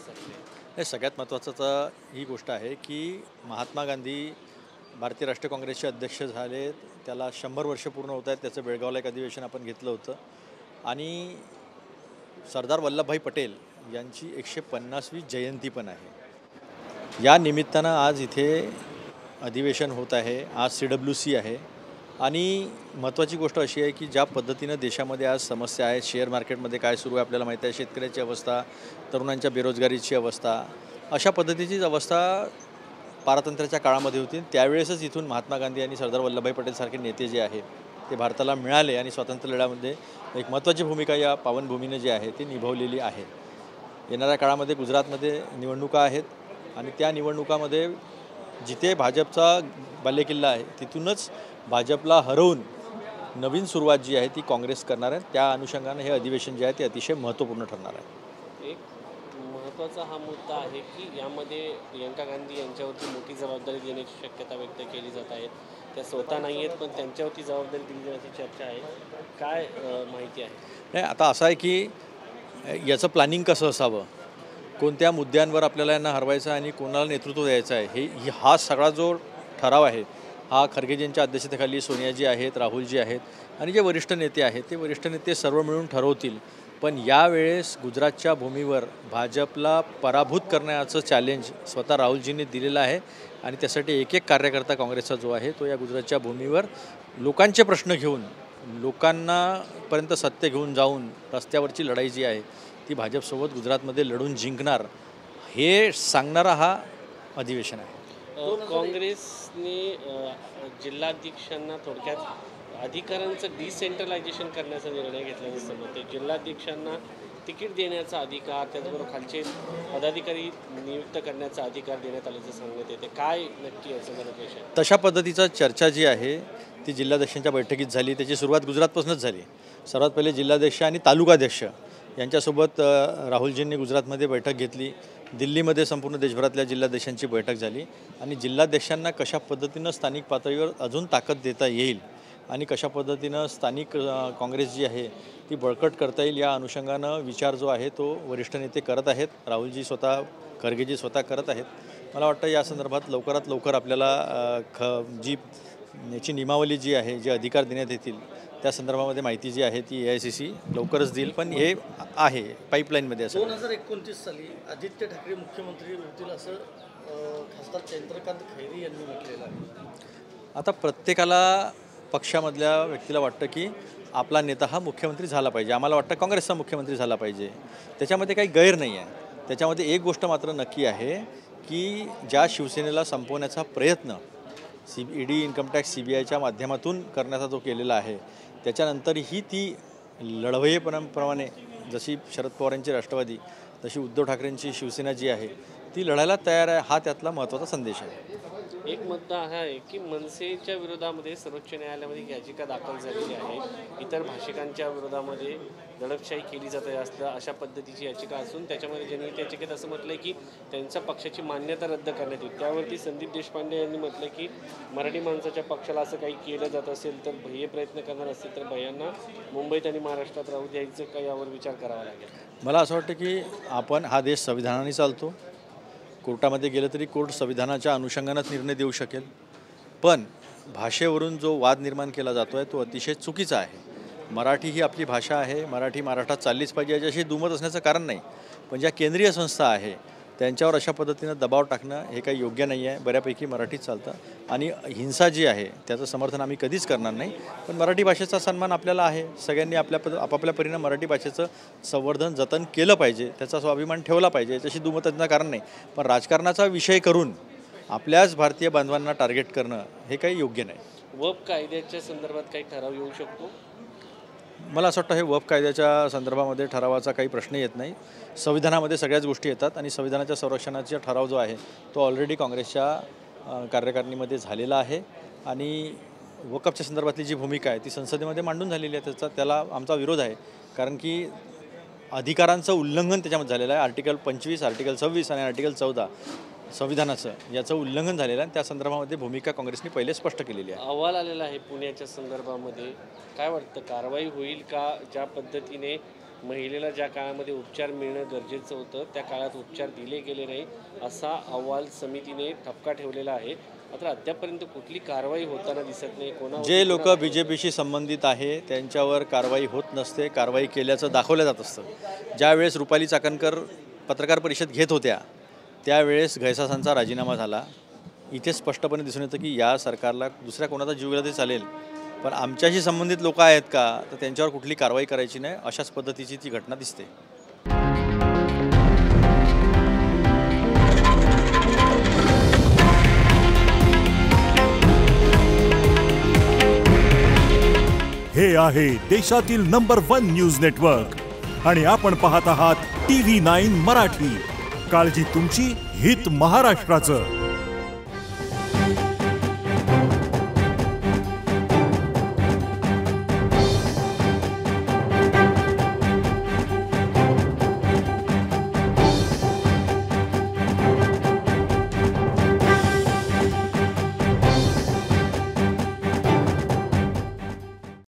असते? हे सगळ्यात महत्त्वाचं तर ही गोष्ट आहे की महात्मा गांधी भारतीय राष्ट्रीय काँग्रेसचे अध्यक्ष झाले. त्याला 100 वर्ष पूर्ण होत आहेत. त्याचं बेळगावला एक अधिवेशन आपण घेतलं होतं आणि सरदार वल्लभभाई पटेल यांची 150वी जयंती पण आहे. या निमित्तानं आज इथे अधिवेशन होत आहे. आज CWC आहे आणि महत्त्वाची गोष्ट अशी आहे की ज्या पद्धतीनं देशामध्ये आज समस्या आहेत, शेअर मार्केटमध्ये काय सुरू आहे आपल्याला माहीत आहे, शेतकऱ्याची अवस्था, तरुणांच्या बेरोजगारीची अवस्था, अशा पद्धतीचीच अवस्था पारतंत्र्याच्या काळामध्ये होती. त्यावेळेसच इथून महात्मा गांधी आणि सरदार वल्लभभाई पटेलसारखे नेते जे आहेत ते भारताला मिळाले आणि स्वातंत्र्य लढ्यामध्ये एक महत्त्वाची भूमिका या पावनभूमीनं जी आहे ती निभावलेली आहे. येणाऱ्या काळामध्ये गुजरातमध्ये निवडणुका आहेत आणि त्या निवडणुकामध्ये जिथे भाजपचा बालेकिल्ला आहे तिथूनच भाजपला हरवून नवीन सुरुवात जी आहे ती काँग्रेस करणार आहे. त्या अनुषंगानं हे अधिवेशन जे आहे ते अतिशय महत्त्वपूर्ण ठरणार आहे. एक महत्त्वाचा हा मुद्दा आहे की यामध्ये प्रियंका गांधी यांच्यावरती मोठी जबाबदारी देण्याची शक्यता व्यक्त केली जात आहे. त्या स्वतः नाही आहेत पण त्यांच्यावरती जबाबदारी दिली जाण्याची चर्चा आहे. काय माहिती आहे? नाही, आता असं आहे की याचं प्लॅनिंग कसं असावं, कोणत्या मुद्द्यांवर आपल्याला यांना हरवायचं आणि कोणाला नेतृत्व द्यायचं आहे, हा सगळा जो ठराव आहे हा खरगेजींच्या अध्यक्षतेखाली सोनियाजी आहेत, राहुलजी आहेत आणि जे वरिष्ठ नेते आहेत ते वरिष्ठ नेते सर्व मिळून ठरवतील. पण यावेळेस गुजरातच्या भूमीवर भाजपला पराभूत करण्याचं चॅलेंज स्वतः राहुलजींनी दिलेलं आहे आणि त्यासाठी एक एक कार्यकर्ता काँग्रेसचा जो आहे तो या गुजरातच्या भूमीवर लोकांचे प्रश्न घेऊन लोकांनापर्यंत सत्य घेऊन जाऊन रस्त्यावरची लढाई जी आहे ती भाजपसोबत गुजरातमध्ये लढून जिंकणार हे सांगणारा हा अधिवेशन आहे. काँग्रेसने जिल्हाध्यक्षांना थोडक्यात अधिकारांचं डिसेंट्रलायझेशन करण्याचा निर्णय घेतल्याचं समजते. जिल्हाध्यक्षांना तिकीट देण्याचा अधिकार, त्याचबरोबर खालचे पदाधिकारी नियुक्त करण्याचा अधिकार देण्यात आल्याचं सांगण्यात येते. काय नक्की याचं उद्देश आहे? तशा पद्धतीचा चर्चा जी आहे ती जिल्हाध्यक्षांच्या बैठकीत झाली. त्याची सुरुवात गुजरातपासूनच झाली. सर्वात पहिले जिल्हाध्यक्ष आणि तालुकाध्यक्ष यांच्यासोबत राहुलजींनी गुजरातमध्ये बैठक घेतली. दिल्लीमध्ये संपूर्ण देशभरातल्या जिल्हाध्यक्षांची बैठक झाली आणि जिल्हाध्यक्षांना कशा पद्धतीनं स्थानिक पातळीवर अजून ताकद देता येईल आणि कशा पद्धतीनं स्थानिक काँग्रेस जी आहे ती बळकट करता येईल या अनुषंगानं विचार जो आहे तो वरिष्ठ नेते करत आहेत. राहुलजी स्वतः, खरगेजी स्वतः करत आहेत. मला वाटतं या संदर्भात लवकरात लवकर आपल्याला जी याची नियमावली जी आहे, जे अधिकार देण्यात येतील त्या संदर्भामध्ये माहिती जी आहे ती AICC लवकरच देईल. पण हे आहे पाईपलाईनमध्ये. असं 2029 साली आदित्य ठाकरे मुख्यमंत्री होतील असं खासदार चंद्रकांत खैरे यांनी म्हटलेलं आहे. आता प्रत्येकाला पक्षामधल्या व्यक्तीला वाटतं की आपला नेता हा मुख्यमंत्री झाला पाहिजे. आम्हाला वाटतं काँग्रेसचा मुख्यमंत्री झाला पाहिजे. त्याच्यामध्ये काही गैर नाही आहे. त्याच्यामध्ये एक गोष्ट मात्र नक्की आहे की ज्या शिवसेनेला संपवण्याचा प्रयत्न ED, इन्कम टॅक्स, CBIच्या माध्यमातून करण्याचा जो केलेला आहे त्याच्यानंतरही ती लढवयेप्रमाणे जशी शरद पवारांची राष्ट्रवादी तशी उद्धव ठाकरेंची शिवसेना जी आहे ती लढायला तयार आहे. हा त्यातला महत्त्वाचा संदेश आहे. एक मुद्दा हा आहे की मनसेच्या विरोधामध्ये सर्वोच्च न्यायालयामध्ये याचिका दाखल झालेली आहे. इतर भाषिकांच्या विरोधामध्ये दडपशाही केली जाते असतं अशा पद्धतीची याचिका असून त्याच्यामध्ये जनहित याचिकेत असं म्हटलं की त्यांच्या पक्षाची मान्यता रद्द करण्यात येईल. त्यावरती संदीप देशपांडे यांनी म्हटलं की मराठी माणसाच्या पक्षाला असं काही केलं जात असेल तर भय्य प्रयत्न करणार असतील तर भैयांना मुंबईत आणि महाराष्ट्रात राहू द्यायचं का यावर विचार करावा लागेल. मला असं वाटतं की हा देश संविधानाने चालतो. कोर्टामध्ये गेलं तरी कोर्ट संविधानाच्या अनुषंगानंच निर्णय देऊ शकेल. पण भाषेवरून जो वाद निर्माण केला जातो आहे तो अतिशय चुकीचा आहे. मराठी ही आपली भाषा आहे. मराठी महाराष्ट्रात चाललीच पाहिजे याच्याशी दुमत असण्याचं कारण नाही. पण ज्या केंद्रीय संस्था आहे त्यांच्यावर अशा पद्धतीनं दबाव टाकणं हे काही योग्य नाही आहे. बऱ्यापैकी मराठीत चालतं आणि हिंसा जी आहे त्याचं समर्थन आम्ही कधीच करणार नाही. पण मराठी भाषेचा सन्मान आपल्याला आहे. सगळ्यांनी आपापल्या परीनं मराठी भाषेचं संवर्धन जतन केलं पाहिजे, त्याचा स्वाभिमान ठेवला पाहिजे, याच्याशी दुमत असण्याचं कारण नाही. पण राजकारणाचा विषय करून आपल्याच भारतीय बांधवांना टार्गेट करणं हे काही योग्य नाही. वक्फ कायद्याच्या संदर्भात काही ठराव येऊ शकतो? मला असं वाटतं हे वक्फ कायद्याच्या संदर्भामध्ये ठरावाचा काही प्रश्न येत नाही. संविधानामध्ये सगळ्याच गोष्टी येतात आणि संविधानाच्या संरक्षणाचा ठराव जो आहे तो ऑलरेडी काँग्रेसच्या कार्यकारिणीमध्ये झालेला आहे आणि वक्फच्या संदर्भातली जी भूमिका आहे ती संसदेमध्ये मांडून झालेली आहे. त्याला आमचा विरोध आहे कारण की अधिकारांचं उल्लंघन त्याच्यामध्ये झालेलं आहे. आर्टिकल 25, आर्टिकल 26 आणि आर्टिकल 14 संविधानाचं याचं उल्लंघन झालेलं आहे आणि त्या संदर्भामध्ये भूमिका काँग्रेसने पहिले स्पष्ट केलेली आहे. अहवाल आलेला आहे पुण्याच्या संदर्भामध्ये. काय वाटतं कारवाई होईल का? ज्या पद्धतीने महिलेला ज्या काळामध्ये उपचार मिळणं गरजेचं होतं त्या काळात उपचार दिले गेले नाही असा अहवाल समितीने ठपका ठेवलेला आहे. मात्र अद्यापपर्यंत कुठली कारवाई होताना दिसत नाही. जे लोक BJPशी संबंधित आहे त्यांच्यावर कारवाई होत नसते, कारवाई केल्याचं दाखवलं जात असतं. ज्यावेळेस रुपाली चाकणकर पत्रकार परिषद घेत होत्या त्यावेळेस घैसासांचा राजीनामा झाला. इथे स्पष्टपणे दिसून येतं की या सरकारला दुसऱ्या कोणाचा जीव गेला तरी चालेल, पण आमच्याशी संबंधित लोक आहेत का तर त्यांच्यावर कुठली कारवाई करायची नाही, अशाच पद्धतीची ती घटना दिसते. हे आहे देशातील नंबर 1 न्यूज नेटवर्क आणि आपण पाहत आहात TV9 मराठी. काळजी तुमची, हित महाराष्ट्राचं.